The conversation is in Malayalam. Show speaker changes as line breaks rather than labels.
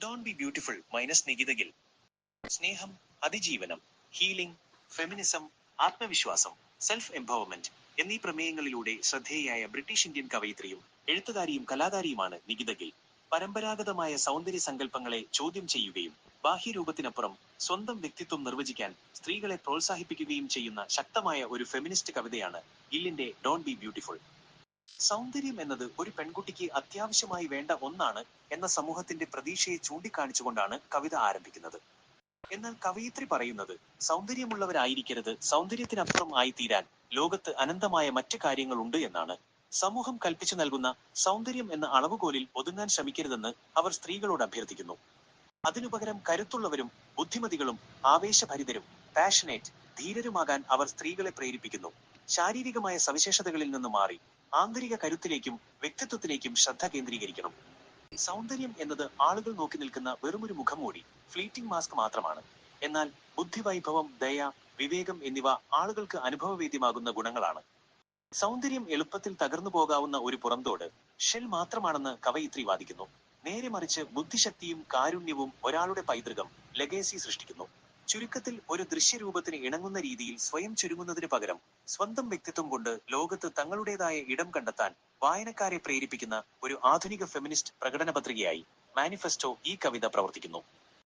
Don B beautiful minus Nikita Gill. സ്നേഹം, അതിജീവനം, ഹീലിംഗ്, ഫെമിനിസം, ആത്മവിശ്വാസം, സെൽഫ് എംപവർമെന്റ് എന്നീ പ്രമേയങ്ങളിലൂടെ ശ്രദ്ധേയയായ ബ്രിട്ടീഷ് ഇന്ത്യൻ കവയിത്രിയും എഴുത്തുകാരിയും കലാകാരിയുമാണ് നികിത ഗിൽ. പരമ്പരാഗതമായ സൗന്ദര്യ സങ്കല്പങ്ങളെ ചോദ്യം ചെയ്യുകയും ബാഹ്യരൂപത്തിനപ്പുറം സ്വന്തം വ്യക്തിത്വം നിർവചിക്കാൻ സ്ത്രീകളെ പ്രോത്സാഹിപ്പിക്കുകയും ചെയ്യുന്ന ശക്തമായ ഒരു ഫെമിനിസ്റ്റ് കവിതയാണ് ഗില്ലിന്റെ ഡോൺ ബി ബ്യൂട്ടിഫുൾ. സൗന്ദര്യം എന്നത് ഒരു പെൺകുട്ടിക്ക് അത്യാവശ്യമായി വേണ്ട ഒന്നാണ് എന്ന സമൂഹത്തിന്റെ പ്രതീക്ഷയെ ചൂണ്ടിക്കാണിച്ചുകൊണ്ടാണ് കവിത ആരംഭിക്കുന്നത്. എന്നാൽ കവയിത്രി പറയുന്നത് സൗന്ദര്യമുള്ളവരായിരിക്കരുത്, സൗന്ദര്യത്തിനപ്പുറം ആയിത്തീരാൻ ലോകത്ത് അനന്തമായ മറ്റ് കാര്യങ്ങളുണ്ട് എന്നാണ്. സമൂഹം കൽപ്പിച്ചു നൽകുന്ന സൗന്ദര്യം എന്ന അളവുകോലിൽ ഒതുങ്ങാൻ ശ്രമിക്കരുതെന്ന് അവർ സ്ത്രീകളോട് അഭ്യർത്ഥിക്കുന്നു. അതിനുപകരം കരുത്തുള്ളവരും ബുദ്ധിമതികളും ആവേശഭരിതരും പാഷനേറ്റ് ധീരരുമാകാൻ അവർ സ്ത്രീകളെ പ്രേരിപ്പിക്കുന്നു. ശാരീരികമായ സവിശേഷതകളിൽ നിന്ന് മാറി ആന്തരിക കരുത്തിലേക്കും വ്യക്തിത്വത്തിലേക്കും ശ്രദ്ധ കേന്ദ്രീകരിക്കണം. സൗന്ദര്യം എന്നത് ആളുകൾ നോക്കി നിൽക്കുന്ന വെറുമൊരു മുഖംമൂടി, ഫ്ലീറ്റിംഗ് മാസ്ക് മാത്രമാണ്. എന്നാൽ ബുദ്ധിവൈഭവം, ദയ, വിവേകം എന്നിവ ആളുകൾക്ക് അനുഭവവേദ്യമാകുന്ന ഗുണങ്ങളാണ്. സൗന്ദര്യം എളുപ്പത്തിൽ തകർന്നു പോകാവുന്ന ഒരു പുറംതോട്, ഷെൽ മാത്രമാണെന്ന് കവയിത്രി വാദിക്കുന്നു. നേരെ മറിച്ച് ബുദ്ധിശക്തിയും കാരുണ്യവും ഒരാളുടെ പൈതൃകം, ലെഗേസി സൃഷ്ടിക്കുന്നു. ചുരുക്കത്തിൽ, ഒരു ദൃശ്യരൂപത്തിന് ഇണങ്ങുന്ന രീതിയിൽ സ്വയം ചുരുങ്ങുന്നതിന് പകരം സ്വന്തം വ്യക്തിത്വം കൊണ്ട് ലോകത്ത് തങ്ങളുടേതായ ഇടം കണ്ടെത്താൻ വായനക്കാരെ പ്രേരിപ്പിക്കുന്ന ഒരു ആധുനിക ഫെമിനിസ്റ്റ് പ്രകടനപത്രികയായി മാനിഫെസ്റ്റോ ഈ കവിത പ്രവർത്തിക്കുന്നു.